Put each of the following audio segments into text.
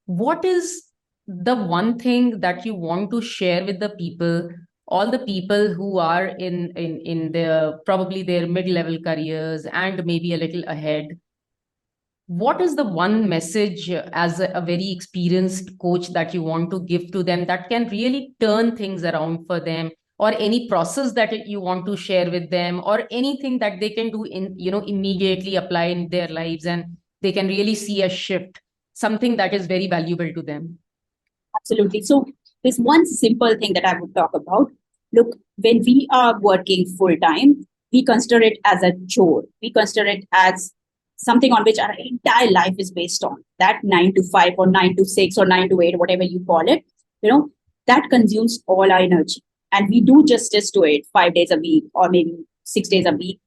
what is the one thing that you want to share with the people, all the people who are in their probably their mid-level careers and maybe a little ahead? What is the one message as a very experienced coach that you want to give to them that can really turn things around for them, or any process that you want to share with them, or anything that they can do in immediately apply in their lives and they can really see a shift, something that is very valuable to them? Absolutely. So there's one simple thing that I would talk about. Look, when we are working full time, we consider it as a chore. We consider it as something on which our entire life is based on. That 9 to 5 or 9 to 6 or 9 to 8, whatever you call it, you know, that consumes all our energy. And we do justice to it 5 days a week or maybe 6 days a week.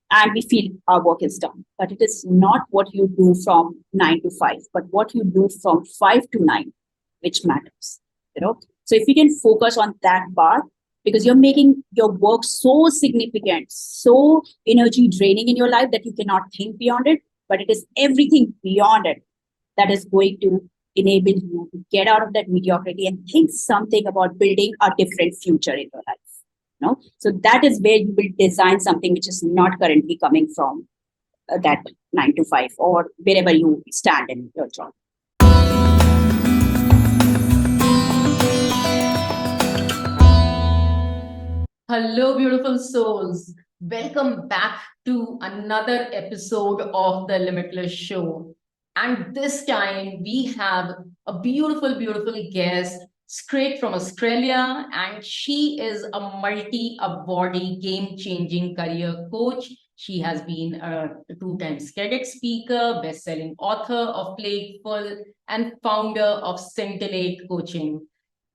And we feel our work is done. But it is not what you do from 9 to 5, but what you do from 5 to 9 which matters. So if you can focus on that part, because you're making your work so significant, so energy draining in your life that you cannot think beyond it, but it is everything beyond it that is going to enable you to get out of that mediocrity and think something about building a different future in your life. So that is where you will design something which is not currently coming from that 9 to 5 or wherever you stand in your job. Hello, beautiful souls. Welcome back to another episode of the Limitless Show. And this time we have a beautiful, beautiful guest straight from Australia. And she is a multi-awardee, game-changing career coach. She has been a two-time TEDx speaker, best-selling author of Playful, and founder of Scintillate Coaching.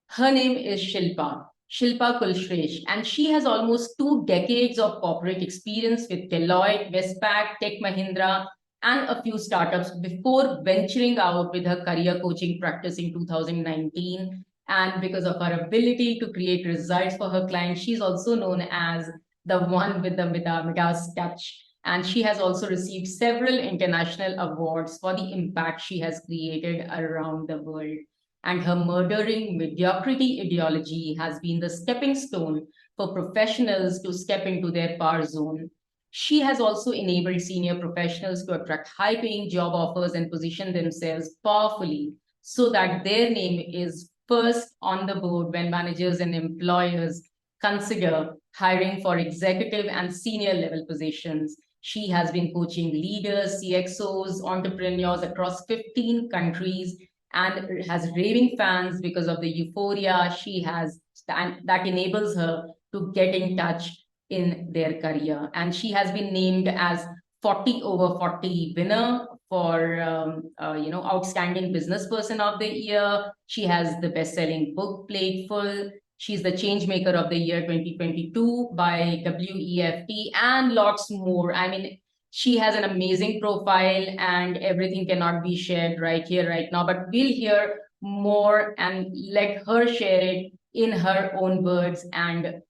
Her name is Shilpa Kulshreshtha, and she has almost 2 decades of corporate experience with Deloitte, Westpac, Tech Mahindra, and a few startups before venturing out with her career coaching practice in 2019. And because of her ability to create results for her clients, she's also known as the one with the Midas Touch. And she has also received several international awards for the impact she has created around the world. And her murdering mediocrity ideology has been the stepping stone for professionals to step into their power zone. She has also enabled senior professionals to attract high paying job offers and position themselves powerfully so that their name is first on the board when managers and employers consider hiring for executive and senior level positions. She has been coaching leaders, CXOs, entrepreneurs across 15 countries and has raving fans because of the euphoria she has, and that enables her to get in touch in their career. And she has been named as 40 over 40 winner for outstanding business person of the year. She has the best-selling book Playful. She's the change maker of the year 2022 by WEFT, and lots more. I mean, she has an amazing profile and everything cannot be shared right here, right now, but we'll hear more and let her share it in her own words and,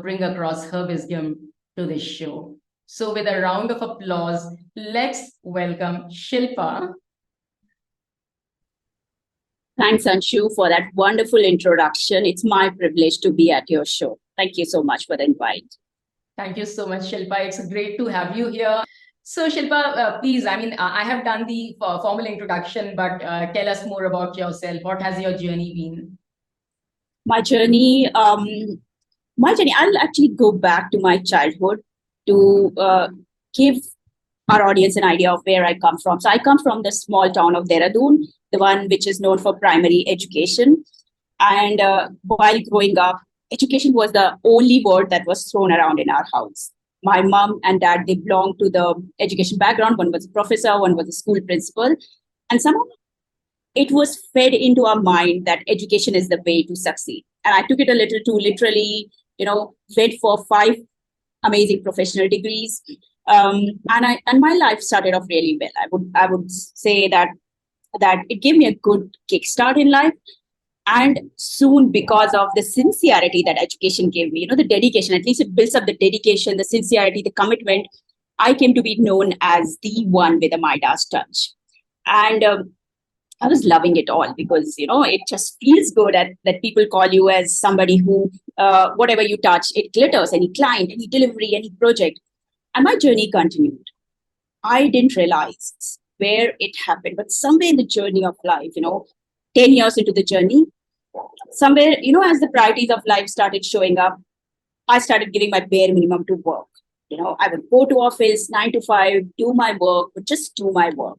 bring across her wisdom to this show. So with a round of applause, let's welcome Shilpa. Thanks, Anshu, for that wonderful introduction. It's my privilege to be at your show. Thank you so much for the invite. Thank you so much, Shilpa. It's great to have you here. So, Shilpa, please, I mean, I have done the formal introduction, but tell us more about yourself. What has your journey been? My journey, I'll actually go back to my childhood to give our audience an idea of where I come from. So I come from the small town of Dehradun, the one which is known for primary education. And while growing up, education was the only word that was thrown around in our house. My mom and dad, they belonged to the education background. One was a professor, one was a school principal. And somehow it was fed into our mind that education is the way to succeed. And I took it a little too literally, went for 5 amazing professional degrees. And my life started off really well. I would say that it gave me a good kickstart in life. And soon, because of the sincerity that education gave me, the dedication, at least it builds up the dedication, the sincerity, the commitment, I came to be known as the one with a Midas touch. And I was loving it all because, it just feels good that people call you as somebody who, whatever you touch, it glitters, any client, any delivery, any project. And my journey continued. I didn't realize where it happened, but somewhere in the journey of life, 10 years into the journey, somewhere, as the priorities of life started showing up, I started giving my bare minimum to work. I would go to office 9 to 5, do my work, but just do my work,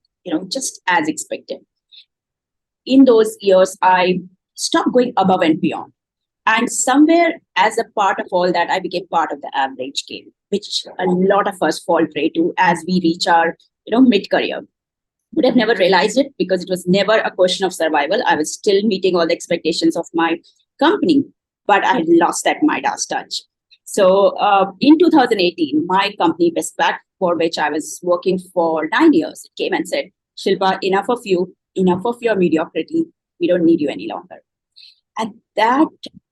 just as expected. In those years, I stopped going above and beyond. And somewhere, as a part of all that, I became part of the average game, which a lot of us fall prey to as we reach our, mid-career. Would have never realized it because it was never a question of survival. I was still meeting all the expectations of my company, but I had lost that Midas touch. So in 2018, my company, Bestpack, for which I was working for 9 years, came and said, Shilpa, enough of you, enough of your mediocrity. We don't need you any longer. At that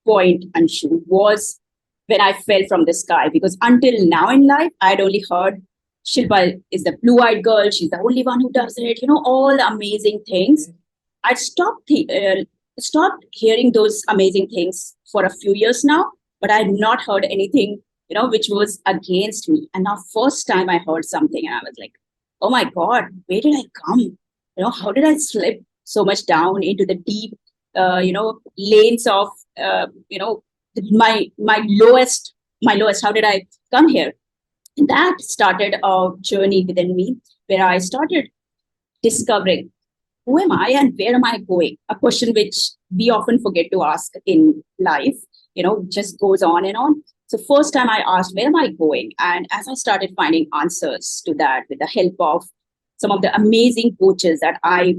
point, Anshu, was when I fell from the sky, because until now in life, I'd only heard Shilpa is the blue-eyed girl. She's the only one who does it. All the amazing things. I stopped hearing those amazing things for a few years now, but I had not heard anything, which was against me. And now, first time I heard something, and I was like, "Oh my God, where did I come? How did I slip so much down into the deep, lanes of, my lowest. How did I come here?" And that started a journey within me where I started discovering who am I and where am I going? A question which we often forget to ask in life, just goes on and on. So first time I asked, where am I going? And as I started finding answers to that with the help of some of the amazing coaches that I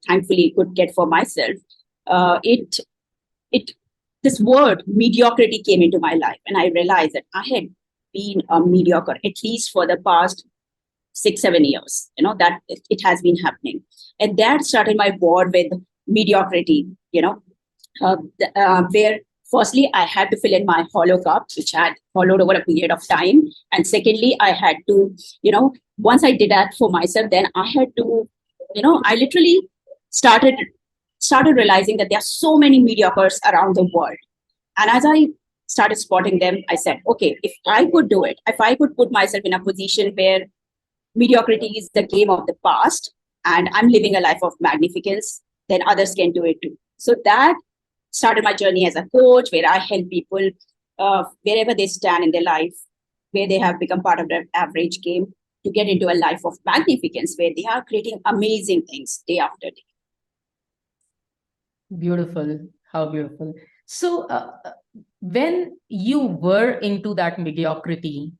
thankfully could get for myself, this word mediocrity came into my life, and I realized that I had been a mediocre at least for the past 6-7 years. That it has been happening, and that started my war with mediocrity. Where firstly I had to fill in my hollow cup, which had followed over a period of time, and secondly I had to, once I did that for myself, then I had to, I literally started realizing that there are so many mediocres around the world. And as I started spotting them, I said, okay, if I could do it, if I could put myself in a position where mediocrity is the game of the past and I'm living a life of magnificence, then others can do it too. So that started my journey as a coach, where I help people wherever they stand in their life, where they have become part of the average game, to get into a life of magnificence where they are creating amazing things day after day. Beautiful. How beautiful. So when you were into that mediocrity,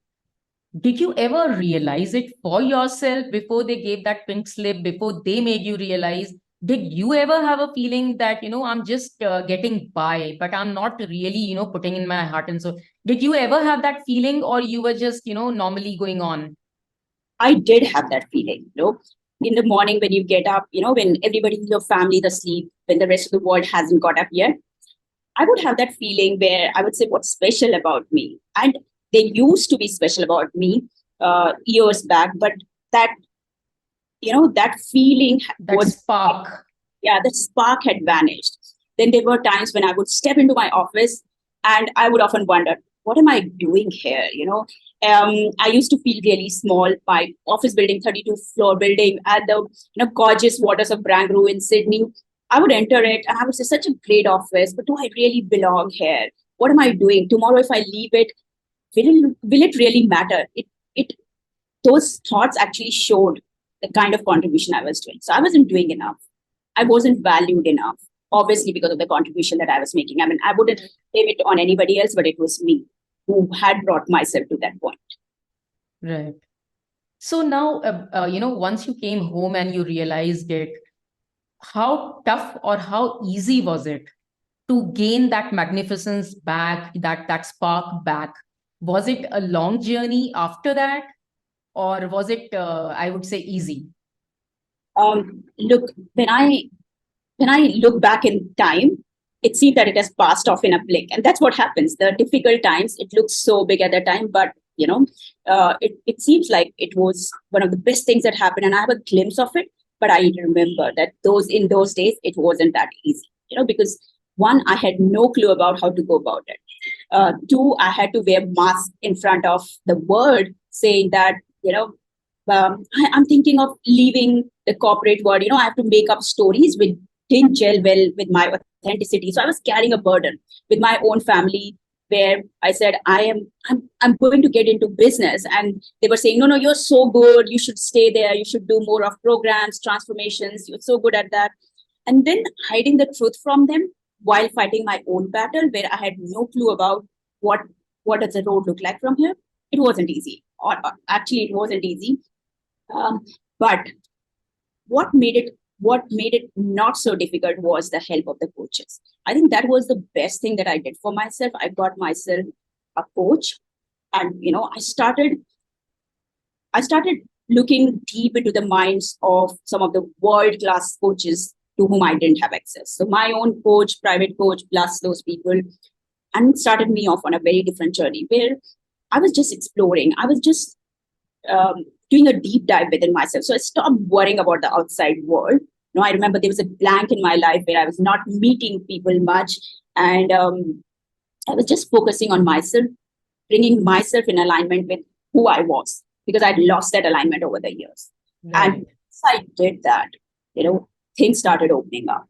did you ever realize it for yourself before they gave that pink slip, before they made you realize? Did you ever have a feeling that, I'm just getting by, but I'm not really, putting in my heart and soul? Did you ever have that feeling, or you were just, normally going on? I did have that feeling, in the morning when you get up, when everybody in your family is asleep, when the rest of the world hasn't got up yet, I would have that feeling where I would say, what's special about me? And they used to be special about me years back, but that, that feeling that spark. The spark had vanished. Then there were times when I would step into my office and I would often wonder, what am I doing here? I used to feel really small. My office building, 32-floor building at the gorgeous waters of Brangaroo in Sydney. I would enter it and I would say, such a great office, but do I really belong here? What am I doing? Tomorrow, if I leave it, will it really matter? Those thoughts actually showed the kind of contribution I was doing. So I wasn't doing enough. I wasn't valued enough, obviously, because of the contribution that I was making. I mean, I wouldn't blame it on anybody else, but it was me who had brought myself to that point. Right. So now, once you came home and you realized it, how tough or how easy was it to gain that magnificence back, that spark back? Was it a long journey after that, or was it, I would say, easy? Look, when I look back in time, it seems that it has passed off in a blink, and that's what happens. The difficult times, it looks so big at the time, but it seems like it was one of the best things that happened, and I have a glimpse of it. But I remember that in those days, it wasn't that easy, because one, I had no clue about how to go about it. Two, I had to wear mask in front of the world saying that, I'm thinking of leaving the corporate world. I have to make up stories which didn't gel well with my authenticity. So I was carrying a burden with my own family, where I said, I'm going to get into business. And they were saying, no, you're so good. You should stay there. You should do more of programs, transformations. You're so good at that. And then hiding the truth from them while fighting my own battle, where I had no clue about what does the road look like from here. It wasn't easy. Or actually, it wasn't easy. But what made it not so difficult was the help of the coaches. I think that was the best thing that I did for myself. I got myself a coach, and I started looking deep into the minds of some of the world class coaches to whom I didn't have access. So my own coach, private coach, plus those people, and started me off on a very different journey where I was just exploring. I was just doing a deep dive within myself. So I stopped worrying about the outside world. I remember there was a blank in my life where I was not meeting people much. And I was just focusing on myself, bringing myself in alignment with who I was, because I'd lost that alignment over the years. Right. And once I did that, things started opening up.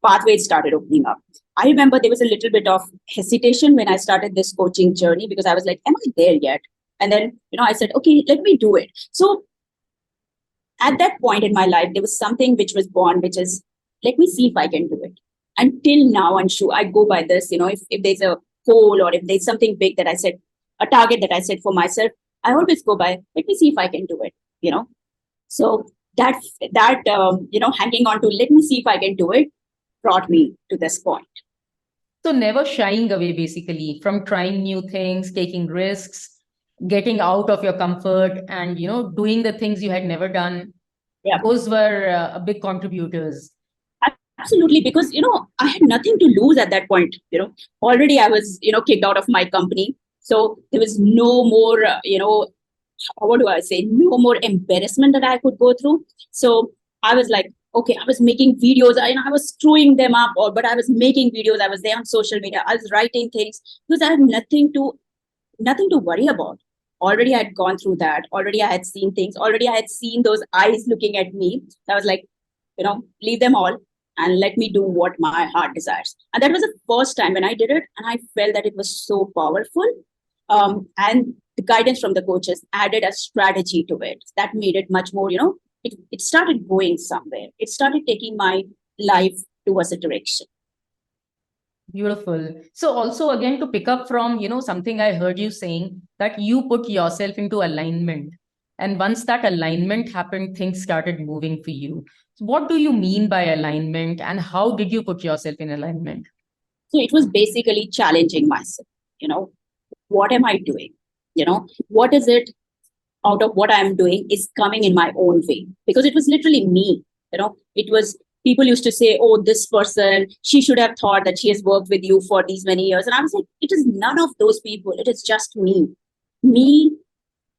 Pathways started opening up. I remember there was a little bit of hesitation when I started this coaching journey, because I was like, am I there yet? And then, I said, okay, let me do it. So at that point in my life, there was something which was born, which is, let me see if I can do it. Until now, Anshu, I go by this, if there's a goal or if there's something big that I set, a target that I set for myself, I always go by, let me see if I can do it, So that hanging on to, let me see if I can do it, brought me to this point. So never shying away, basically, from trying new things, taking risks, getting out of your comfort, and doing the things you had never done. Yeah. Those were big contributors. Absolutely, because I had nothing to lose at that point. Already I was kicked out of my company, so there was no more what do I say, no more embarrassment that I could go through. So I was like, okay, I was making videos, I was screwing them up, but I was making videos. I was there on social media. I was writing things because I had nothing to worry about. Already I had gone through that. Already I had seen things. Already I had seen those eyes looking at me. So I was like, leave them all and let me do what my heart desires. And that was the first time when I did it. And I felt that it was so powerful. And the guidance from the coaches added a strategy to it. That made it much more, it started going somewhere. It started taking my life towards a direction. Beautiful. So also, again, to pick up from, something I heard you saying, that you put yourself into alignment. And once that alignment happened, things started moving for you. So what do you mean by alignment, and how did you put yourself in alignment? So it was basically challenging myself. What am I doing? What is it out of what I'm doing is coming in my own way? Because it was literally me. It was, people used to say, oh, this person, she should have thought that she has worked with you for these many years. And I was like, it is none of those people. It is just me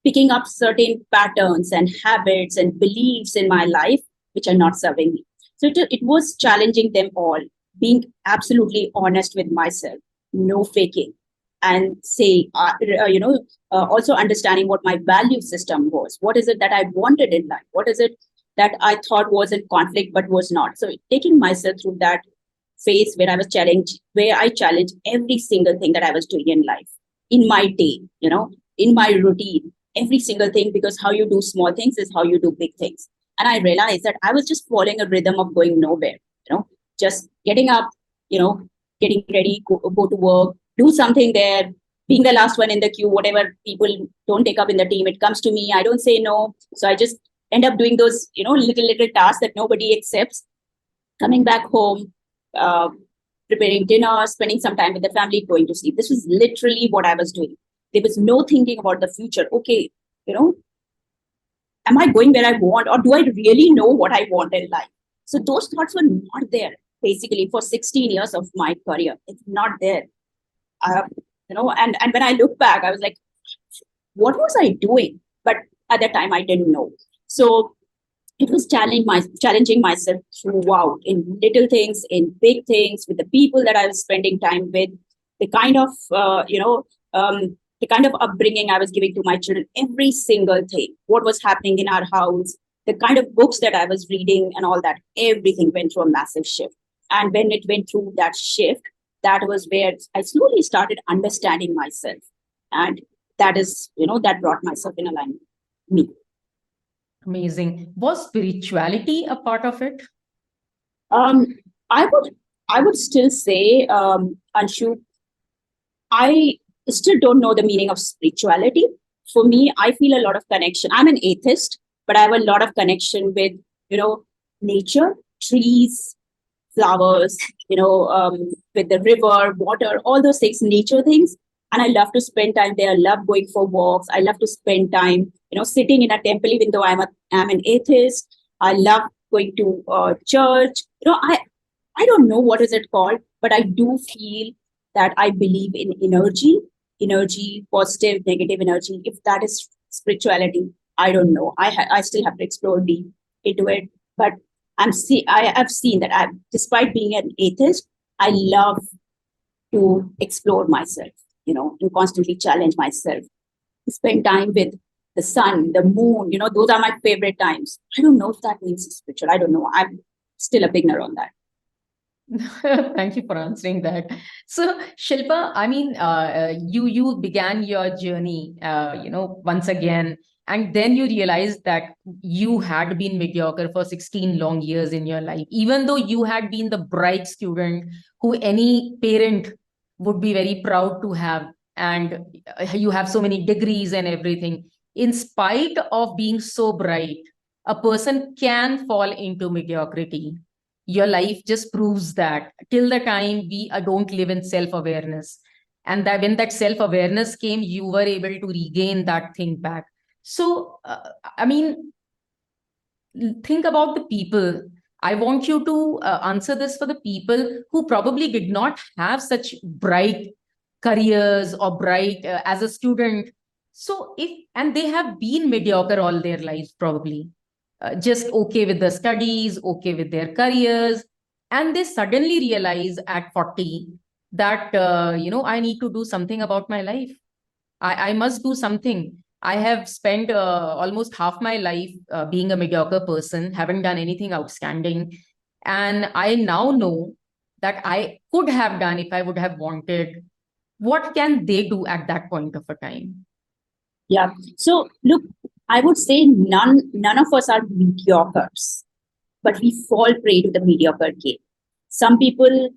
picking up certain patterns and habits and beliefs in my life, which are not serving me. So it was challenging them all, being absolutely honest with myself, no faking, and say, also understanding what my value system was. What is it that I wanted in life? What is it that I thought was in conflict but was not? So taking myself through that phase where I challenged every single thing that I was doing in life, in my day, in my routine, every single thing, because how you do small things is how you do big things. And I realized that I was just following a rhythm of going nowhere, just getting up, getting ready, go to work, do something there, being the last one in the queue, whatever people don't take up in the team, it comes to me. I don't say no. So I just end up doing those, little tasks that nobody accepts, coming back home, preparing dinner, spending some time with the family, going to sleep. This was literally what I was doing. There was no thinking about the future. Okay, am I going where I want, or do I really know what I want in life? So those thoughts were not there, basically, for 16 years of my career. It's not there. And when I look back, I was like, what was I doing? But at that time, I didn't know. So, it was challenging myself throughout, in little things, in big things, with the people that I was spending time with, the kind of the kind of upbringing I was giving to my children, every single thing, what was happening in our house, the kind of books that I was reading, and all that, everything went through a massive shift. And when it went through that shift, that was where I slowly started understanding myself, and that is, that brought myself in alignment. Me. Amazing. Was spirituality a part of it? Um, I would still say, Anshu, I still don't know the meaning of spirituality. For me, I feel a lot of connection. I'm an atheist, but I have a lot of connection with, nature, trees, flowers, with the river, water, all those things, nature things. And I love to spend time there. I love going for walks. I love to spend time, sitting in a temple, even though I'm an atheist. I love going to church. I don't know what is it called, but I do feel that I believe in energy, positive, negative energy. If that is spirituality, I don't know. I still have to explore deep into it. But I have seen that despite being an atheist, I love to explore myself, and constantly challenge myself. Spend time with the sun, the moon, those are my favorite times. I don't know if that means spiritual. I don't know. I'm still a beginner on that. Thank you for answering that. So, Shilpa, I mean, you began your journey, once again, and then you realized that you had been mediocre for 16 long years in your life, even though you had been the bright student who any parent would be very proud to have, and you have so many degrees and everything. In spite of being so bright, a person can fall into mediocrity. Your life just proves that, till the time we don't live in self-awareness, and that when that self-awareness came, you were able to regain that thing back. So I mean, think about the people. I want you to answer this for the people who probably did not have such bright careers or bright as a student. So if and they have been mediocre all their lives, probably just okay with the studies, okay with their careers, and they suddenly realize at 40 that I need to do something about my life. I must do something. I have spent almost half my life being a mediocre person, haven't done anything outstanding. And I now know that I could have done if I would have wanted. What can they do at that point of a time? Yeah. So look, I would say none of us are mediocres, but we fall prey to the mediocre game. Some people,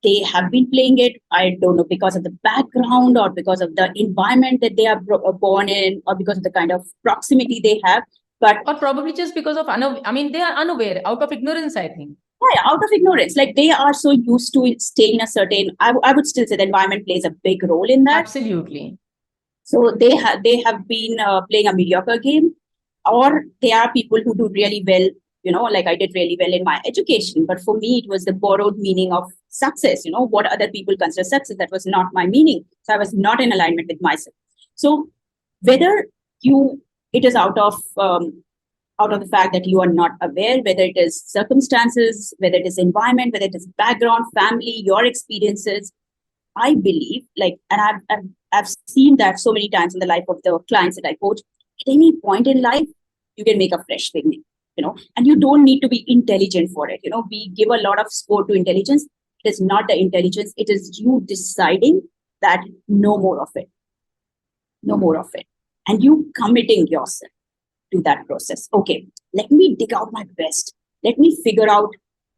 they have been playing it, I don't know, because of the background or because of the environment that they are born in, or because of the kind of proximity they have. But Or probably just because of, I mean, they are unaware, out of ignorance, I think. yeah, out of ignorance, like they are so used to staying in a certain. I would still say the environment plays a big role in that. Absolutely. So they have been playing a mediocre game, or there are people who do really well. Like I did really well in my education, but for me it was the borrowed meaning of success. What other people consider success, that was not my meaning. So I was not in alignment with myself. So whether it is out of the fact that you are not aware, whether it is circumstances, whether it is environment, whether it is background, family, your experiences, I believe, like, and I've seen that so many times in the life of the clients that I coach. At any point in life, you can make a fresh beginning, and you don't need to be intelligent for it. We give a lot of score to intelligence. It is not the intelligence; it is you deciding that no more of it, no more of it, and you committing yourself to that process. Okay, let me dig out my best. Let me figure out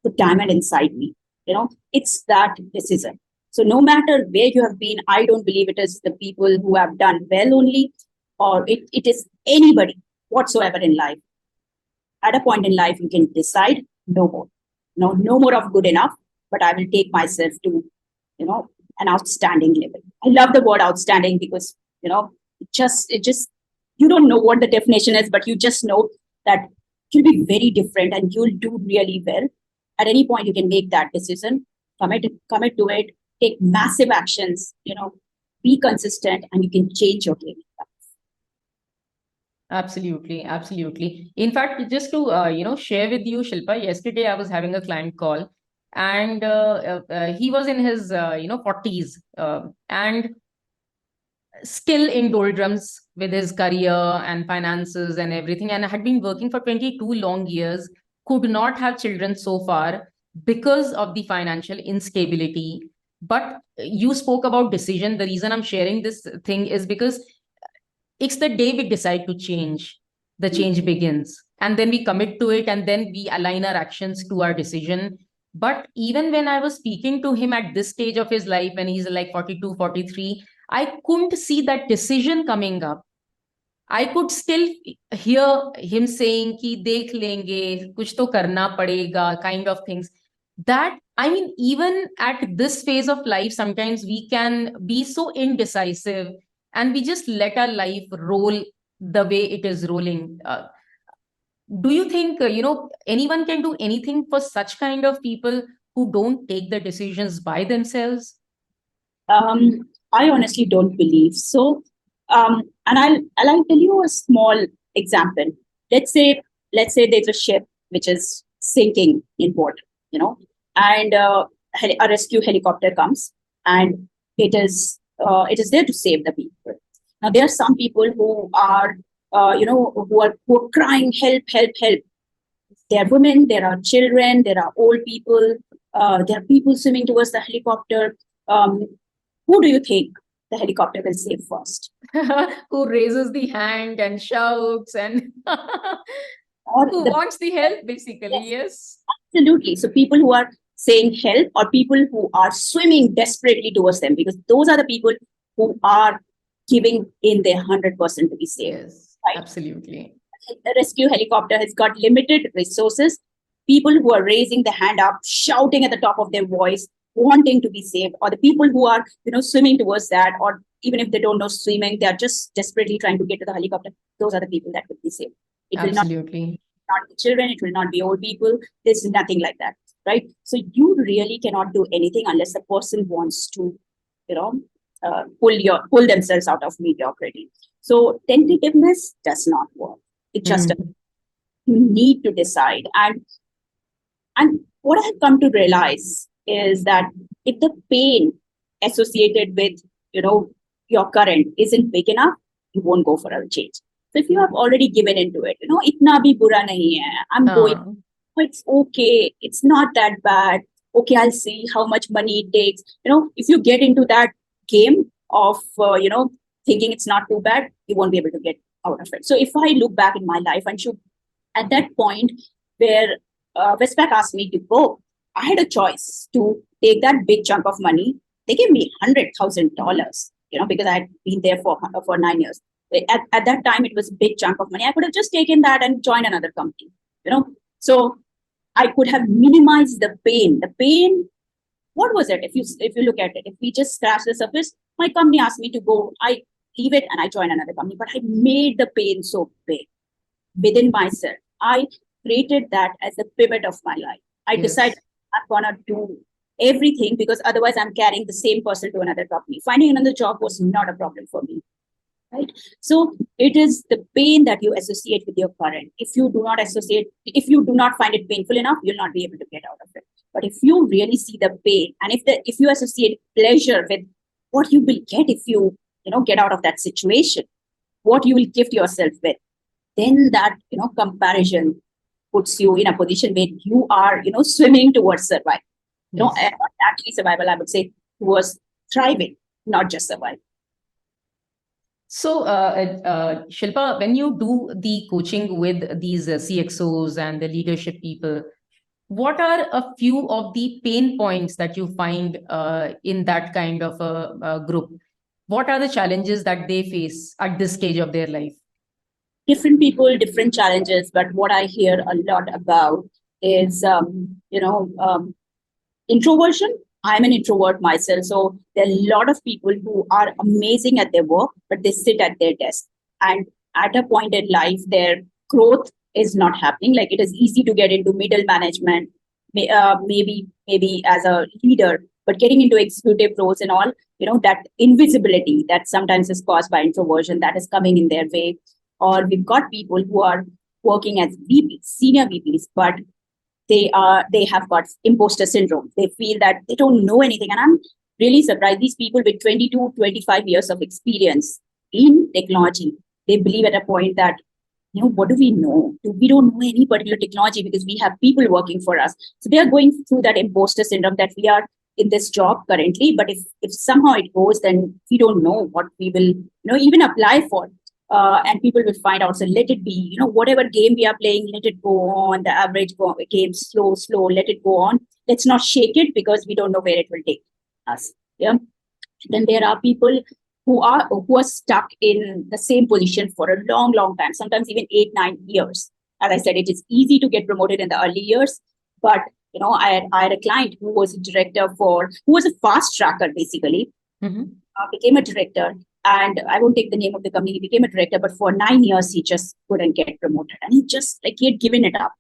the diamond inside me. It's that decision. So no matter where you have been, I don't believe it is the people who have done well only, or it is anybody whatsoever in life. At a point in life, you can decide no more. No more of good enough, but I will take myself to, an outstanding level. I love the word outstanding because, it just, you don't know what the definition is, but you just know that you'll be very different and you'll do really well. At any point, you can make that decision, commit to it, take massive actions, be consistent, and you can change your game. Absolutely, absolutely. In fact, just to share with you, Shilpa, yesterday I was having a client call, and he was in his 40s, and still in doldrums with his career and finances and everything, and had been working for 22 long years, could not have children so far because of the financial instability. But you spoke about decision. The reason I'm sharing this thing is because it's the day we decide to change, the change begins. And then we commit to it, and then we align our actions to our decision. But even when I was speaking to him at this stage of his life, when he's like 42, 43, I couldn't see that decision coming up. I could still hear him saying कि देख लेंगे, कुछ तो करना पड़ेगा, kind of things. That, I mean, even at this phase of life, sometimes we can be so indecisive and we just let our life roll the way it is rolling. Do you think, anyone can do anything for such kind of people who don't take the decisions by themselves? I honestly don't believe so. And I'll tell you a small example. Let's say there's a ship which is sinking in port, and a rescue helicopter comes, and it is there to save the people. Now there are some people who are who are crying help, help, help. There are women, there are children, there are old people, there are people swimming towards the helicopter. Who do you think the helicopter will save first? Who raises the hand and shouts and Or who wants the help, basically, yes. Absolutely. So people who are saying help, or people who are swimming desperately towards them, because those are the people who are giving in their 100% to be saved. Yes, right? Absolutely. The rescue helicopter has got limited resources. People who are raising the hand up, shouting at the top of their voice, wanting to be saved, or the people who are swimming towards that, or even if they don't know swimming, they are just desperately trying to get to the helicopter. Those are the people that will be saved. It Absolutely. will not be children, it will not be old people. There's nothing like that, right? So you really cannot do anything unless the person wants to pull themselves out of mediocrity. So tentativeness does not work. It just you need to decide. And what I have come to realize is that if the pain associated with your current isn't big enough, you won't go for a change. So if you have already given into it, itna bhi bura nahi hai. I'm going, it's okay. It's not that bad. Okay, I'll see how much money it takes. If you get into that game of, thinking it's not too bad, you won't be able to get out of it. So if I look back in my life, and should at that point where Westpac asked me to go, I had a choice to take that big chunk of money. They gave me $100,000, because I had been there for 9 years. At that time, it was a big chunk of money. I could have just taken that and joined another company, So I could have minimized the pain. The pain, what was it? If you look at it, if we just scratch the surface, my company asked me to go. I leave it and I join another company. But I made the pain so big within myself. I created that as the pivot of my life. I decided I'm gonna do everything, because otherwise I'm carrying the same person to another company. Finding another job was not a problem for me. Right? So it is the pain that you associate with your current. If you do not find it painful enough, you'll not be able to get out of it. But if you really see the pain, and if you associate pleasure with what you will get if you get out of that situation, what you will gift yourself with, then that comparison puts you in a position where you are swimming towards survival. Not actually survival, I would say, towards thriving, not just survival. So, Shilpa, when you do the coaching with these CXOs and the leadership people, what are a few of the pain points that you find in that kind of a group? What are the challenges that they face at this stage of their life? Different people, different challenges, but what I hear a lot about is, introversion. I'm an introvert myself, so there are a lot of people who are amazing at their work, but they sit at their desk. And at a point in life, their growth is not happening. Like, it is easy to get into middle management, maybe as a leader, but getting into executive roles and all, that invisibility that sometimes is caused by introversion, that is coming in their way. or we've got people who are working as VPs, senior VPs, but they have got imposter syndrome. They feel that they don't know anything. And I'm really surprised. These people with 22, 25 years of experience in technology, they believe at a point that, what do we know? We don't know any particular technology because we have people working for us. So they are going through that imposter syndrome that we are in this job currently, but if somehow it goes, then we don't know what we will, even apply for. And people will find out. So let it be, whatever game we are playing, let it go on. The average game, slow, let it go on. Let's not shake it because we don't know where it will take us. Yeah. Then there are people who are stuck in the same position for a long, long time, sometimes even 8, 9 years. As I said, it is easy to get promoted in the early years, but I had a client who was a director who was a fast tracker, basically, became a director. And I won't take the name of the company. He became a director, but for 9 years, he just couldn't get promoted. And he had given it up.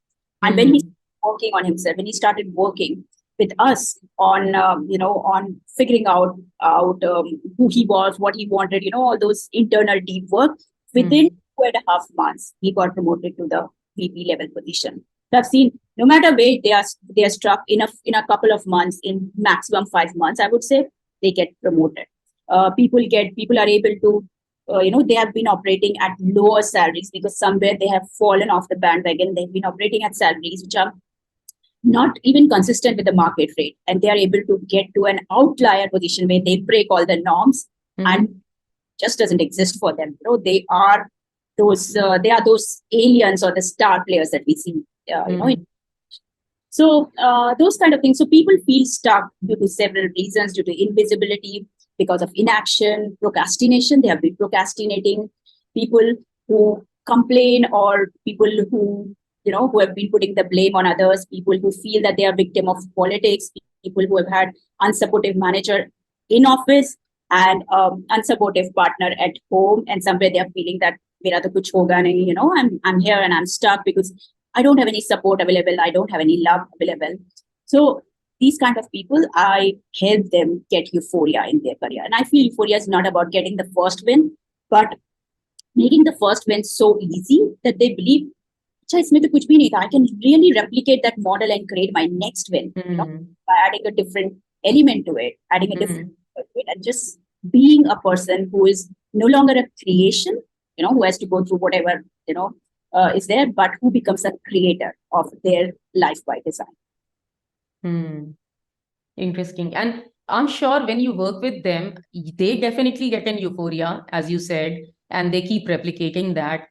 And when he started working on himself, when he started working with us on figuring out who he was, what he wanted, all those internal deep work, within 2.5 months, he got promoted to the VP level position. So I've seen no matter where they are struck in a couple of months, in maximum 5 months, I would say, they get promoted. People are able to, they have been operating at lower salaries because somewhere they have fallen off the bandwagon. They've been operating at salaries which are not even consistent with the market rate, and they are able to get to an outlier position where they break all the norms and just doesn't exist for them. They are those aliens or the star players that we see. So those kind of things. So people feel stuck due to several reasons, due to invisibility, because of inaction, procrastination. They have been procrastinating. People who complain, or people who have been putting the blame on others, people who feel that they are victim of politics, people who have had unsupportive manager in office and unsupportive partner at home, and somewhere they are feeling that mera to kuch hoga nahi, I'm here and I'm stuck because I don't have any support available, I don't have any love available. So these kind of people, I help them get euphoria in their career. And I feel euphoria is not about getting the first win, but making the first win so easy that they believe, इसमें तो कुछ भी नहीं था. I can really replicate that model and create my next win by adding a different element to it, adding a different and just being a person who is no longer a creation, who has to go through whatever is there, but who becomes a creator of their life by design. Interesting. And I'm sure when you work with them, they definitely get an euphoria, as you said, and they keep replicating that.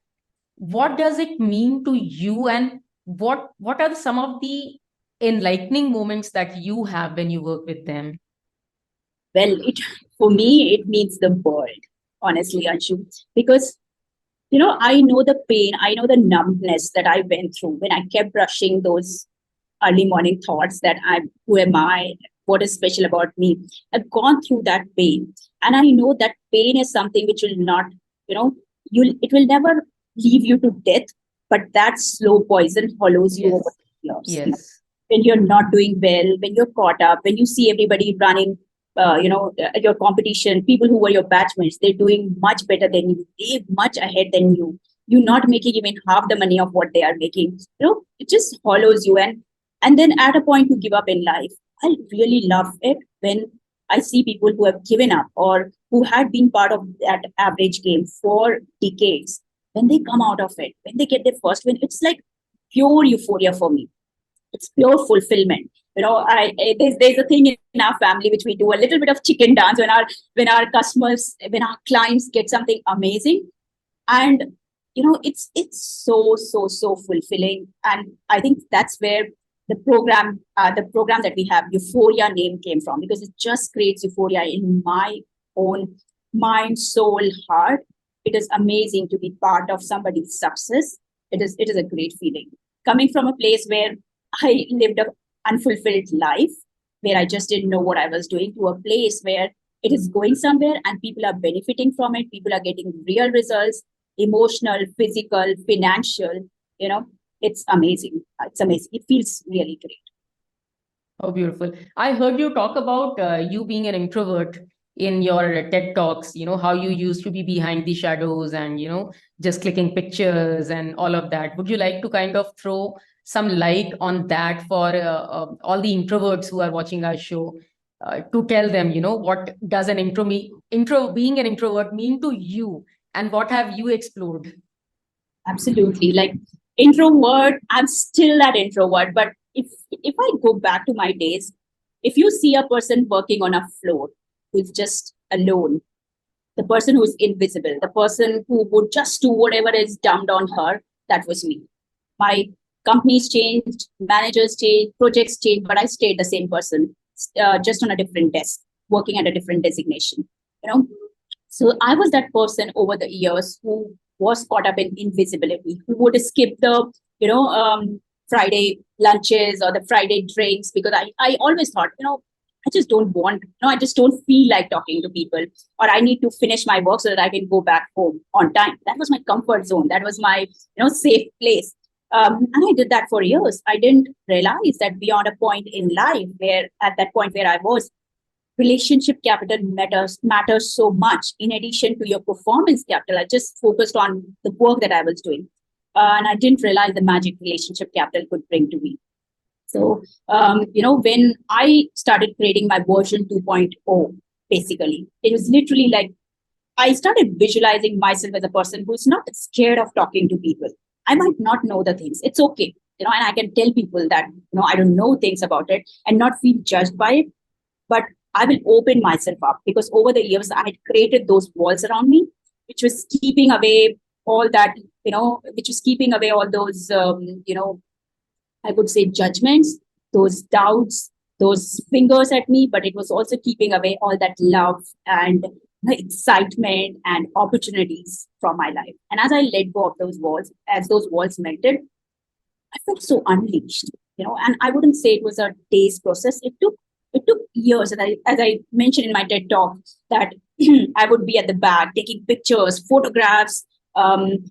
What does it mean to you, and what are some of the enlightening moments that you have when you work with them? Well, for me, it means the world, honestly, Anshu, because I know the pain, I know the numbness that I went through when I kept brushing those early morning thoughts that who am I? What is special about me? I've gone through that pain, and I know that pain is something which will not, it will never leave you to death, but that slow poison follows you over the years. Yes. When you're not doing well, when you're caught up, when you see everybody running, your competition, people who were your batchmates, they're doing much better than you, they're much ahead than you. You're not making even half the money of what they are making. It just follows you, and then at a point you give up in life. I really love it when I see people who have given up or who had been part of that average game for decades. When they come out of it, when they get their first win, it's like pure euphoria for me. It's pure fulfillment. There's a thing in our family which we do a little bit of chicken dance when our customers, when our clients get something amazing, and it's so fulfilling. And I think that's where the program that we have, Euphoria name, came from, because it just creates euphoria in my own mind, soul, heart. It is amazing to be part of somebody's success. It is a great feeling. Coming from a place where I lived an unfulfilled life, where I just didn't know what I was doing, to a place where it is going somewhere and people are benefiting from it. People are getting real results, emotional, physical, financial. It's amazing. It's amazing. It feels really great. Oh, beautiful. I heard you talk about you being an introvert. in your TED Talks, how you used to be behind the shadows and, just clicking pictures and all of that. Would you like to kind of throw some light on that for all the introverts who are watching our show, to tell them, what does being an introvert mean to you, and what have you explored? Absolutely. Like introvert, I'm still that introvert. But if I go back to my days, if you see a person working on a floor who's just alone, the person who's invisible, the person who would just do whatever is dumped on her, that was me. My companies changed, managers changed, projects changed, but I stayed the same person, just on a different desk, working at a different designation. You know, so I was that person over the years who was caught up in invisibility, who would skip the, Friday lunches or the Friday drinks because I always thought, I just don't want, I just don't feel like talking to people, or I need to finish my work so that I can go back home on time. That was my comfort zone. That was my, safe place. And I did that for years. I didn't realize that beyond a point in life where, at that point where I was, relationship capital matters so much. In addition to your performance capital, I just focused on the work that I was doing, and I didn't realize the magic relationship capital could bring to me. So, when I started creating my version 2.0, basically, it was literally like I started visualizing myself as a person who's not scared of talking to people. I might not know the things. It's okay. And I can tell people that, I don't know things about it and not feel judged by it. But I will open myself up, because over the years I had created those walls around me, which was keeping away all that, which was keeping away all those, I would say judgments, those doubts, those fingers at me, but it was also keeping away all that love and excitement and opportunities from my life. And as I let go of those walls, as those walls melted, I felt so unleashed, and I wouldn't say it was a day's process. It took years. And as I mentioned in my TED talk, that I would be at the back taking pictures, photographs,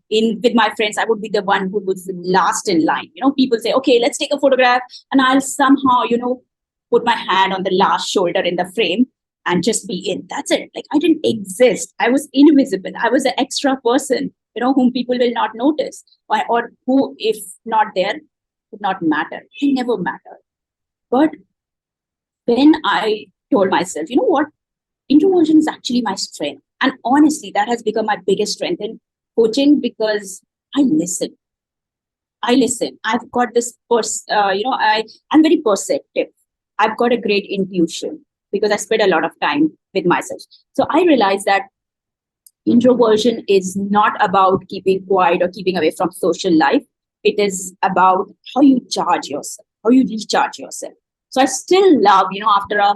in with my friends. I would be the one who was last in line. People say, okay, let's take a photograph. And I'll somehow, put my hand on the last shoulder in the frame and just be in. That's it. Like I didn't exist. I was invisible. I was an extra person, whom people will not notice, or who, if not there, would not matter. It never mattered. But when I told myself, you know what, introversion is actually my strength. And honestly, that has become my biggest strength in coaching, because I listen. I've got this, I'm very perceptive. I've got a great intuition because I spend a lot of time with myself. So I realized that introversion is not about keeping quiet or keeping away from social life. It is about how you charge yourself, how you recharge yourself. So I still love, after a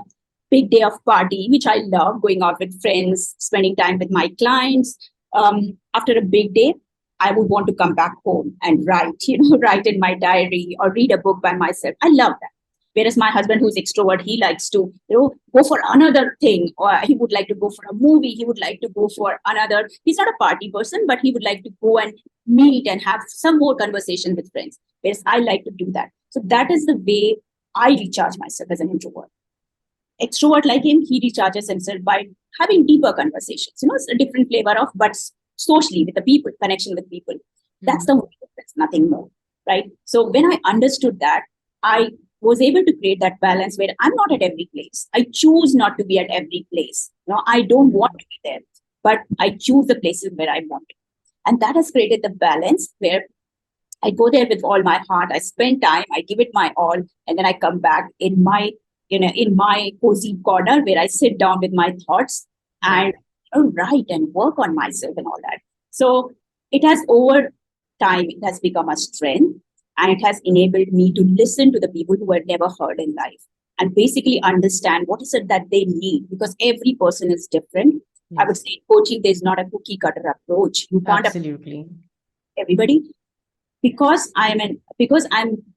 big day of party, which I love, going out with friends, spending time with my clients. After a big day, I would want to come back home and write, write in my diary or read a book by myself. I love that. Whereas my husband, who's extrovert, he likes to, go for another thing, or he would like to go for a movie. He would like to go for another. He's not a party person, but he would like to go and meet and have some more conversation with friends. Whereas I like to do that. So that is the way I recharge myself as an introvert. Extrovert like him, he recharges himself by having deeper conversations. It's a different flavor of, but socially with the people, connection with people. That's the only difference, nothing more, right? So when I understood that, I was able to create that balance where I'm not at every place. I choose not to be at every place. I don't want to be there, but I choose the places where I want to. And that has created the balance where I go there with all my heart. I spend time, I give it my all, and then I come back in my cozy corner where I sit down with my thoughts and write and work on myself and all that. So it has, over time, it has become a strength, and it has enabled me to listen to the people who had never heard in life and basically understand what is it that they need, because every person is different. Yes. I would say coaching, there's not a cookie cutter approach. You can't absolutely everybody. Because I'm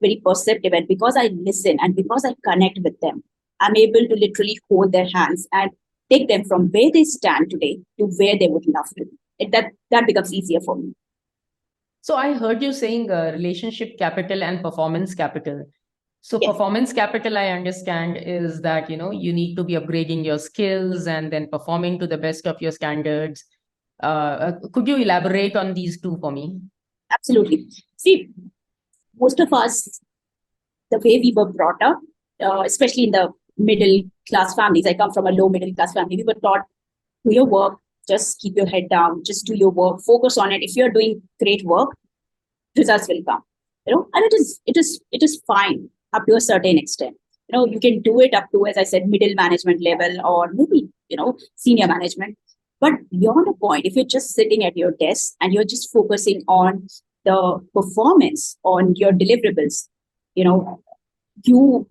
very perceptive, and because I listen and because I connect with them, I'm able to literally hold their hands and take them from where they stand today to where they would love to be. That becomes easier for me. So I heard you saying relationship capital and performance capital. So Yes. performance capital, I understand, is that, you need to be upgrading your skills and then performing to the best of your standards. Could you elaborate on these two for me? Absolutely. See, most of us, the way we were brought up, especially in the middle class families, I come from a low middle class family, we were taught, do your work, just keep your head down, just do your work, focus on it. If you're doing great work, results will come. And it is fine up to a certain extent. You can do it up to, as I said, middle management level, or maybe senior management. But beyond a point, if you're just sitting at your desk and you're just focusing on the performance, on your deliverables, you know you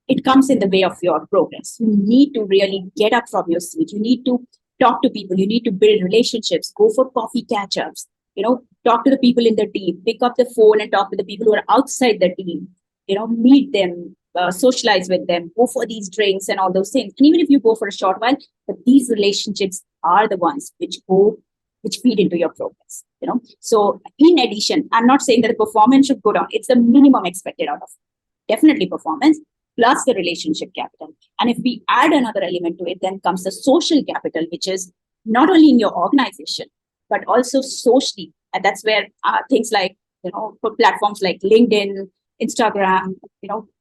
it comes in the way of your progress. You need to really get up from your seat. You need to talk to people. You need to build relationships, go for coffee catch ups, talk to the people in the team, pick up the phone and talk to the people who are outside the team, meet them, socialize with them, go for these drinks and all those things. And even if you go for a short while, but these relationships are the ones which feed into your progress. So in addition, I'm not saying that the performance should go down. It's the minimum expected out of it. Definitely performance plus the relationship capital. And if we add another element to it, then comes the social capital, which is not only in your organization, but also socially. And that's where things like, for platforms like LinkedIn, Instagram,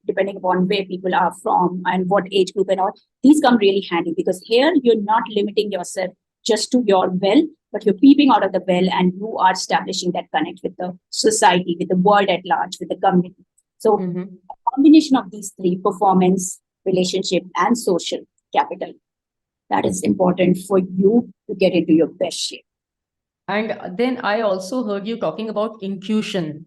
depending upon where people are from and what age group and all, these come really handy, because here you're not limiting yourself just to your well, but you're peeping out of the well and you are establishing that connect with the society, with the world at large, with the community. So a combination of these three, performance, relationship, and social capital, that is important for you to get into your best shape. And then I also heard you talking about intuition.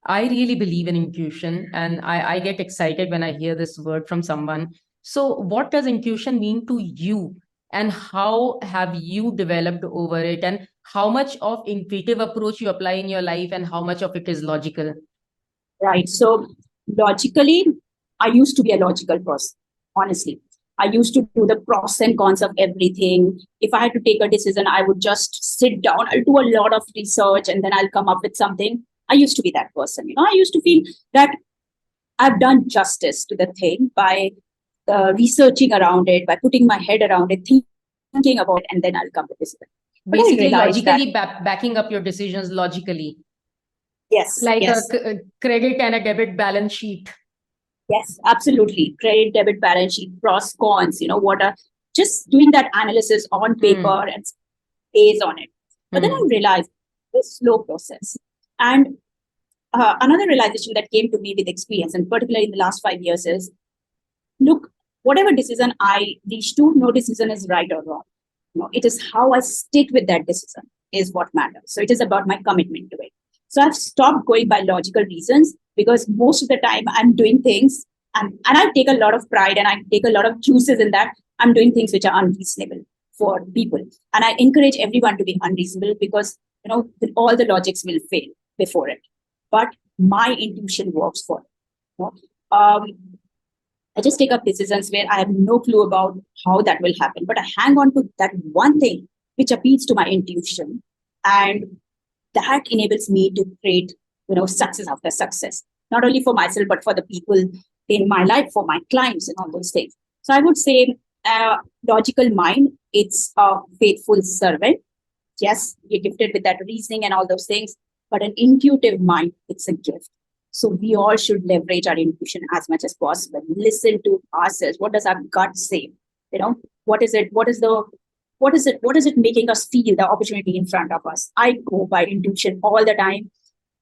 I really believe in intuition, and I get excited when I hear this word from someone. So what does intuition mean to you? And how have you developed over it? And how much of intuitive approach you apply in your life, and how much of it is logical? Right. So logically, I used to be a logical person, honestly. I used to do the pros and cons of everything. If I had to take a decision, I would just sit down, I'll do a lot of research, and then I'll come up with something. I used to be that person. I used to feel that I've done justice to the thing by researching around it, by putting my head around it, thinking about it, and then I'll come with this. Basically, logically backing up your decisions logically. Yes. Like yes. a credit and a debit balance sheet. Yes, absolutely. Credit, debit, balance sheet, pros, cons, what are just doing that analysis on paper and based on it. But then I realized this slow process. And another realization that came to me with experience, and particularly in the last 5 years, is look, whatever decision I reach to, no decision is right or wrong. It is how I stick with that decision is what matters. So it is about my commitment to it. So I've stopped going by logical reasons, because most of the time I'm doing things and I take a lot of pride and I take a lot of juices in that I'm doing things which are unreasonable for people. And I encourage everyone to be unreasonable, because, all the logics will fail before it. But my intuition works for it. I just take up decisions where I have no clue about how that will happen, but I hang on to that one thing which appeals to my intuition, and that enables me to create, success after success, not only for myself, but for the people in my life, for my clients and all those things. So I would say logical mind, it's a faithful servant. Yes, you're gifted with that reasoning and all those things, but an intuitive mind, it's a gift. So we all should leverage our intuition as much as possible. Listen to ourselves. What does our gut say? What is it? What is it making us feel, the opportunity in front of us? I go by intuition all the time.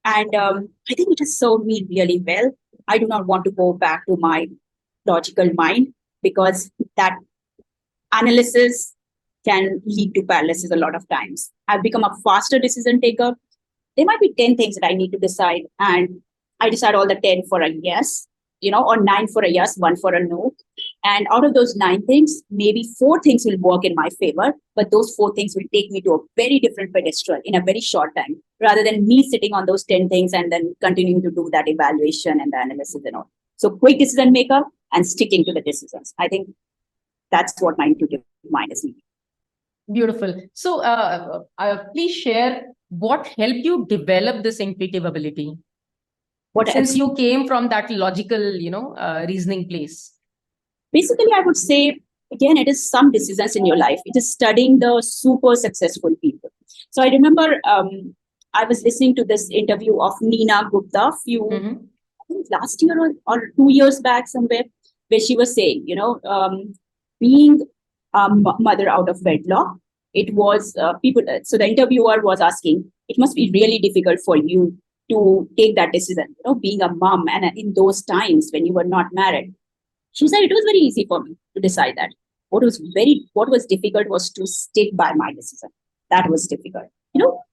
And I think it has served me really well. I do not want to go back to my logical mind, because that analysis can lead to paralysis a lot of times. I've become a faster decision taker. There might be 10 things that I need to decide, and I decide all the 10 for a yes, or 9 for a yes, 1 for a no. And out of those 9 things, maybe 4 things will work in my favor, but those 4 things will take me to a very different pedestal in a very short time, rather than me sitting on those 10 things and then continuing to do that evaluation and the analysis and all. So quick decision maker and sticking to the decisions. I think that's what my intuitive mind is needing. Beautiful. So please share what helped you develop this intuitive ability. What Since else? you came from that logical, reasoning place. Basically, I would say, again, it is some decisions in your life. It is studying the super successful people. So I remember I was listening to this interview of Nina Gupta Mm-hmm. I think last year or 2 years back somewhere, where she was saying, being a mother out of wedlock, it was people. So the interviewer was asking, it must be really difficult for you to take that decision, being a mom and in those times when you were not married. She said it was very easy for me to decide that. What was difficult was to stick by my decision. That was difficult.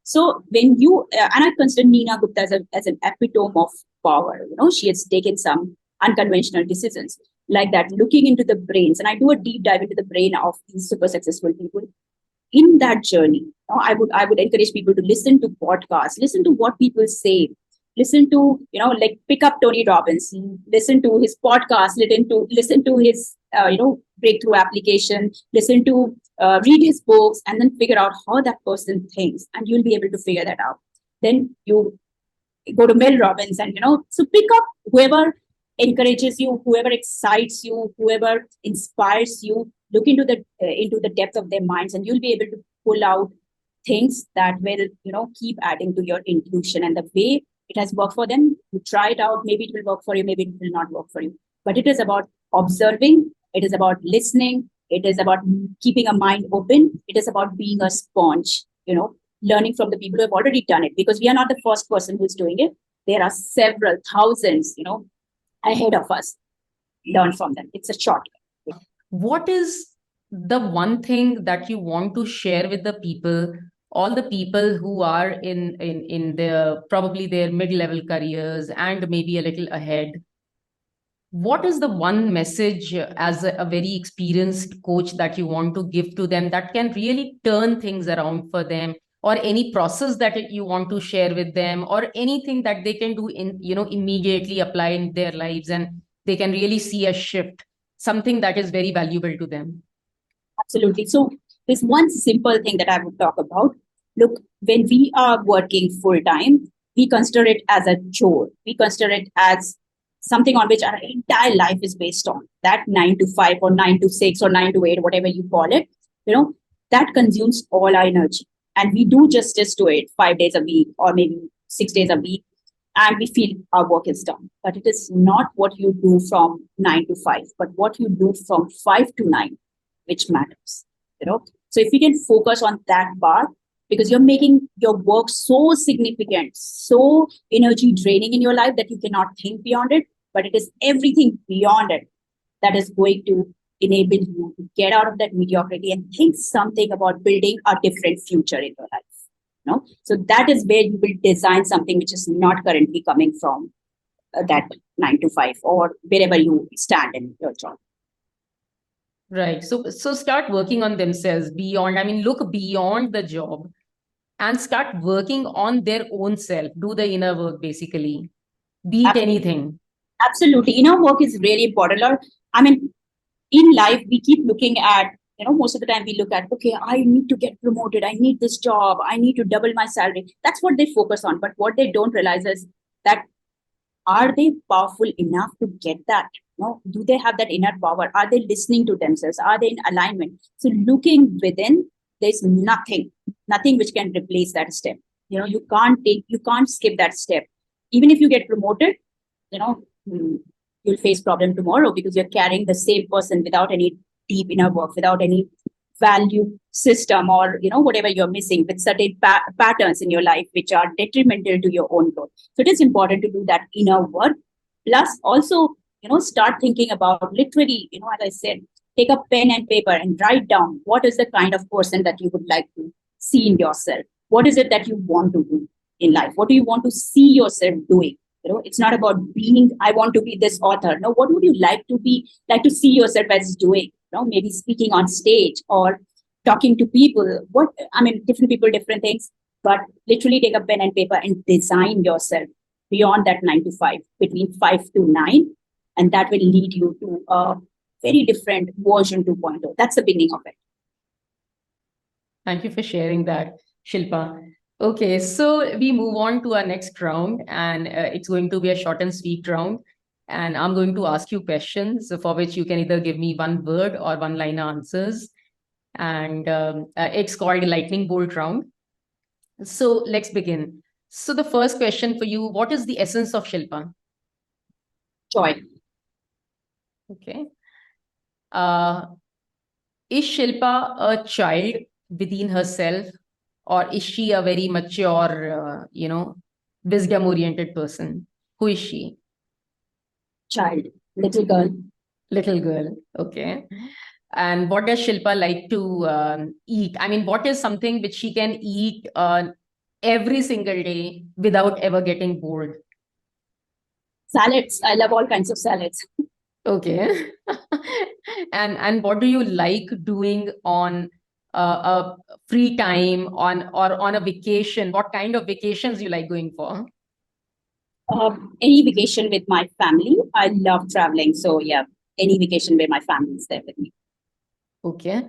So when you and I consider Nina Gupta as an epitome of power. She has taken some unconventional decisions like that, looking into the brains, and I do a deep dive into the brain of these super successful people in that journey. I would encourage people to listen to podcasts, listen to what people say, listen to like pick up Tony Robbins, listen to his podcast, listen to his breakthrough application, listen to read his books, and then figure out how that person thinks, and you'll be able to figure that out. Then you go to Mel Robbins, and so pick up whoever encourages you, whoever excites you, whoever inspires you. Look into the depth of their minds, and you'll be able to pull out things that will keep adding to your intuition and the way it has worked for them. You try it out. Maybe it will work for you. Maybe it will not work for you. But it is about observing. It is about listening. It is about keeping a mind open. It is about being a sponge. Learning from the people who have already done it, because we are not the first person who's doing it. There are several thousands, ahead of us. Learn from them. It's a shortcut. What is the one thing that you want to share with the people, all the people who are in their probably their mid-level careers and maybe a little ahead? What is the one message as a very experienced coach that you want to give to them that can really turn things around for them, or any process that you want to share with them, or anything that they can do in immediately apply in their lives and they can really see a shift, something that is very valuable to them? Absolutely. So there's one simple thing that I would talk about. Look, when we are working full time, we consider it as a chore. We consider it as something on which our entire life is based on. That 9 to 5 or 9 to 6 or 9 to 8, whatever you call it, that consumes all our energy. And we do justice to it 5 days a week or maybe 6 days a week, and we feel our work is done. But it is not what you do from 9 to 5, but what you do from 5 to 9, which matters. So if you can focus on that part, because you're making your work so significant, so energy draining in your life that you cannot think beyond it, but it is everything beyond it that is going to enable you to get out of that mediocrity and think something about building a different future in your life. So that is where you will design something which is not currently coming from that 9 to 5 or wherever you stand in your job. Right. So start working on themselves beyond, look beyond the job and start working on their own self. Do the inner work, basically. Be it anything. Absolutely. Inner work is really important. In life, we keep looking at, most of the time we look at, okay, I need to get promoted. I need this job. I need to double my salary. That's what they focus on. But what they don't realize is that, are they powerful enough to get that? Do they have that inner power? Are they listening to themselves? Are they in alignment? So looking within, there's nothing which can replace that step. You can't skip that step. Even if you get promoted, you'll face problem tomorrow because you're carrying the same person without any deep inner work, without any value system, or whatever you're missing, with certain patterns in your life which are detrimental to your own growth. So it is important to do that inner work. Plus also, start thinking about, literally, as I said, take a pen and paper and write down what is the kind of person that you would like to see in yourself. What is it that you want to do in life? What do you want to see yourself doing? It's not about being, I want to be this author. No, what would you like to see yourself as doing? Maybe speaking on stage or talking to people. Different people, different things. But literally take a pen and paper and design yourself beyond that 9 to 5, between 5 to 9. And that will lead you to a very different version 2.0. That's the beginning of it. Thank you for sharing that, Shilpa. Okay, so we move on to our next round, and it's going to be a short and sweet round. And I'm going to ask you questions for which you can either give me one word or one line answers. And it's called lightning bolt round. So let's begin. So the first question for you, what is the essence of Shilpa? Joy. Okay. Uh, is Shilpa a child within herself, or is she a very mature, wisdom-oriented person? Who is she? Child. Little girl. Little girl. Okay. And what does Shilpa like to eat? I mean, what is something which she can eat every single day without ever getting bored? Salads. I love all kinds of salads. Okay. And what do you like doing on a free time or on a vacation? What kind of vacations you like going for? Any vacation with my family. I love traveling. So yeah, any vacation where my family is there with me. Okay.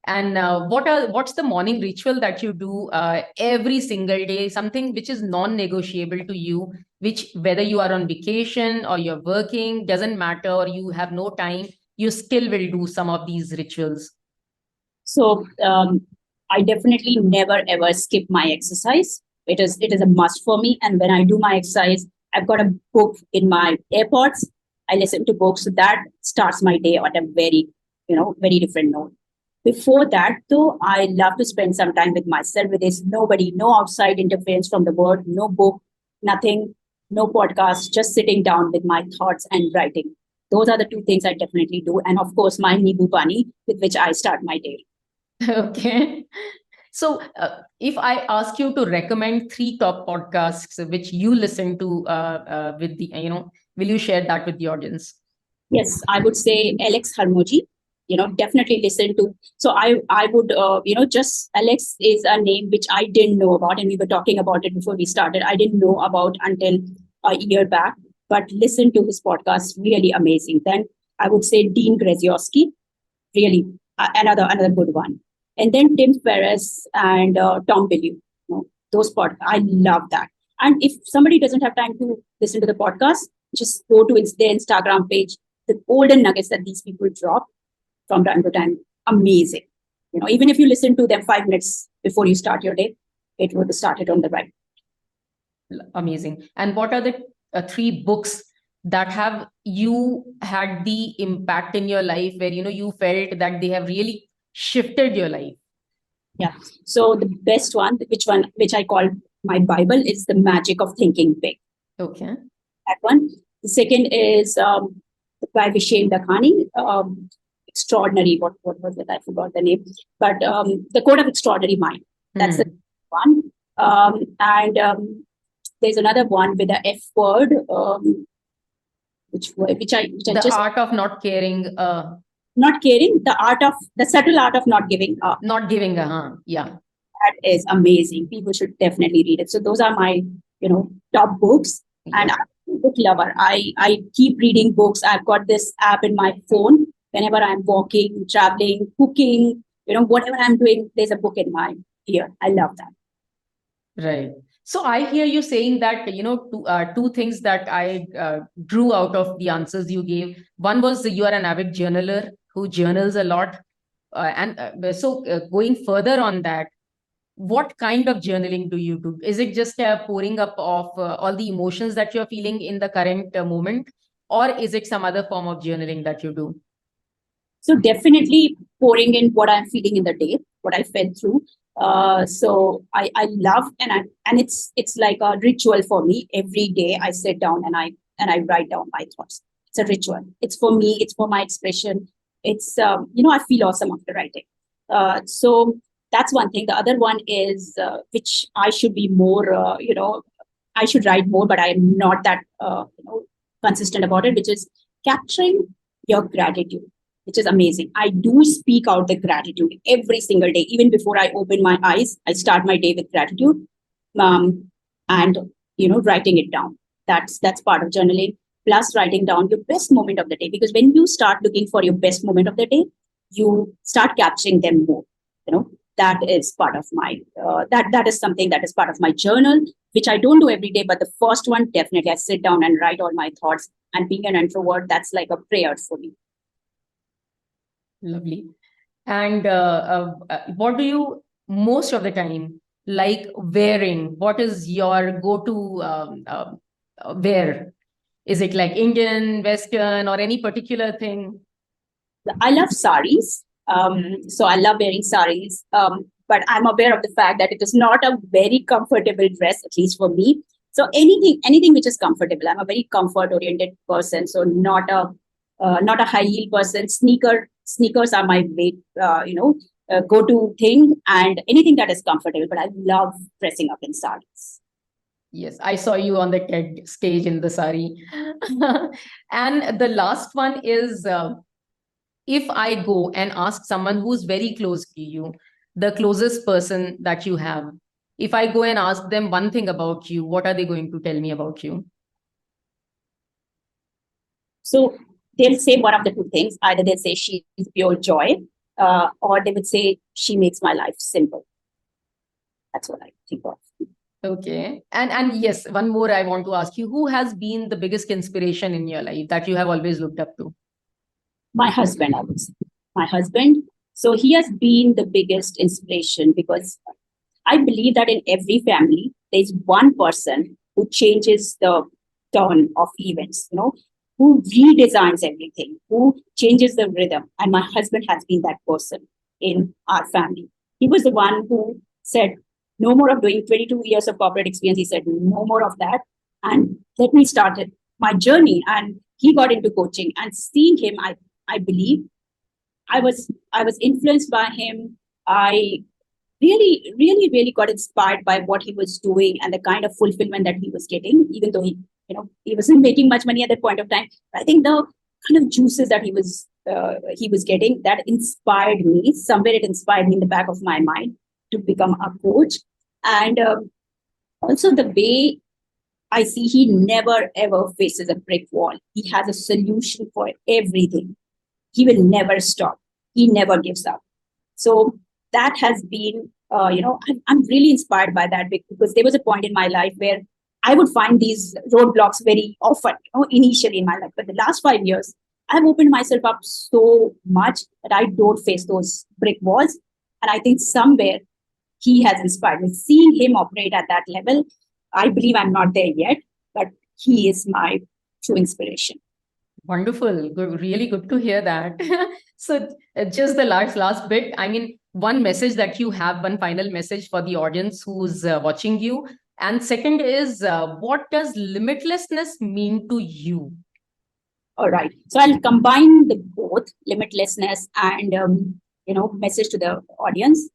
And what's the morning ritual that you do every single day? Something which is non-negotiable to you, which whether you are on vacation or you're working, doesn't matter, or you have no time, you still will do some of these rituals. So I definitely never ever skip my exercise. It is a must for me. And when I do my exercise, I've got a book in my AirPods. I listen to books. So that starts my day at a very different note. Before that, though, I love to spend some time with myself. With this, nobody, no outside interference from the world, no book, nothing, no podcast, just sitting down with my thoughts and writing. Those are the two things I definitely do. And of course, my Nibu Pani, with which I start my day. Okay. So, if I ask you to recommend three top podcasts which you listen to with will you share that with the audience? Yes, I would say Alex Harmoji. Definitely listen to. So I would just Alex is a name which I didn't know about, and we were talking about it before we started. I didn't know about until a year back, but listen to his podcast, really amazing. Then I would say Dean Grazioski, really another good one. And then Tim Ferriss and Tom Bilyeu. Those I love that. And if somebody doesn't have time to listen to the podcast, just go to their Instagram page. The golden nuggets that these people drop from time to time, amazing. Even if you listen to them 5 minutes before you start your day, it would start it on the right. Amazing. And what are the three books that have you had the impact in your life where you felt that they have really shifted your life? Yeah. So the best one, which I call my Bible, is The Magic of Thinking Big. Okay. That one. The second is by Vishen Dakhani, Extraordinary. What was it? I forgot the name. But The Code of Extraordinary Mind. That's the one. And there's another one with the F word, which I the art of not caring. Not caring, the subtle art of not giving up. Not giving yeah. That is amazing. People should definitely read it. So those are my, top books. Yeah. And I'm a book lover. I keep reading books. I've got this app in my phone. Whenever I'm walking, traveling, cooking, whatever I'm doing, there's a book in my ear. I love that. Right. So I hear you saying that, two things that I drew out of the answers you gave. One was you are an avid journaler who journals a lot. So going further on that, what kind of journaling do you do? Is it just a pouring up of all the emotions that you're feeling in the current moment? Or is it some other form of journaling that you do? So definitely pouring in what I'm feeling in the day, what I felt through. So I love and it's like a ritual for me. Every day I sit down and I write down my thoughts. It's a ritual. It's for me. It's for my expression. It's I feel awesome after writing. So that's one thing. The other one is which I should be more. I should write more, but I am not that consistent about it. Which is capturing your gratitude, which is amazing. I do speak out the gratitude every single day. Even before I open my eyes, I start my day with gratitude, and writing it down. That's part of journaling. Plus, writing down your best moment of the day, because when you start looking for your best moment of the day, you start capturing them more. that is part of my that is something that is part of my journal, which I don't do every day, but the first one, definitely I sit down and write all my thoughts. And being an introvert, that's like a prayer for me. Lovely. And what do you most of the time like wearing? What is your go-to wear? Is it like Indian, Western, or any particular thing? I love saris. So I love wearing saris. But I'm aware of the fact that it is not a very comfortable dress, at least for me. So anything which is comfortable. I'm a very comfort-oriented person, so not a high heel person. Sneakers are my way, go-to thing, and anything that is comfortable. But I love dressing up in saris. Yes, I saw you on the TED stage in the sari. And the last one is if I go and ask someone who's very close to you, the closest person that you have, if I go and ask them one thing about you, what are they going to tell me about you? So they'll say one of the two things. Either they'll say she's pure joy, or they would say she makes my life simple. That's what I think of. Okay. And yes, one more I want to ask you. Who has been the biggest inspiration in your life that you have always looked up to? My husband, I would say. My husband. So he has been the biggest inspiration, because I believe that in every family, there's one person who changes the turn of events, who redesigns everything, who changes the rhythm. And my husband has been that person in our family. He was the one who said, no more of doing 22 years of corporate experience. He said, no more of that. And let me start my journey. And he got into coaching, and seeing him, I believe I was influenced by him. I really, really, really got inspired by what he was doing and the kind of fulfillment that he was getting, even though he wasn't making much money at that point of time. I think the kind of juices that he was getting, that inspired me. Somewhere it inspired me in the back of my mind to become a coach. And also the way I see, he never ever faces a brick wall. He has a solution for everything. He will never stop. He never gives up. So that has been, I'm really inspired by that, because there was a point in my life where I would find these roadblocks very often, initially in my life. But the last 5 years, I've opened myself up so much that I don't face those brick walls. And I think somewhere he has inspired me. Seeing him operate at that level, I believe I'm not there yet, but he is my true inspiration. Wonderful. Good, really good to hear that. So just the last bit, I mean, one message that you have, one final message for the audience who's watching you. And second is, what does limitlessness mean to you? All right. So I'll combine the both, limitlessness and, message to the audience.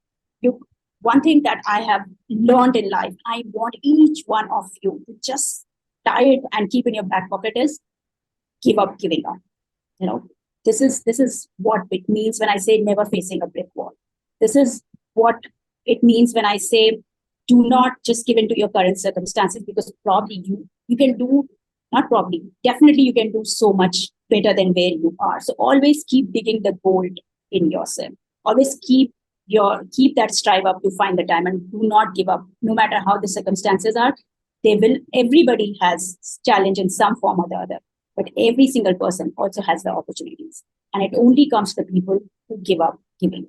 One thing that I have learned in life, I want each one of you to just tie it and keep in your back pocket, is give up giving up. This is what it means when I say never facing a brick wall. This is what it means when I say do not just give in to your current circumstances, because probably you can do, not probably, definitely you can do so much better than where you are. So always keep digging the gold in yourself. Always keep that strive up to find the diamond. Do not give up, no matter how the circumstances are. Everybody has challenge in some form or the other, but every single person also has the opportunities. And it only comes to people who give up giving.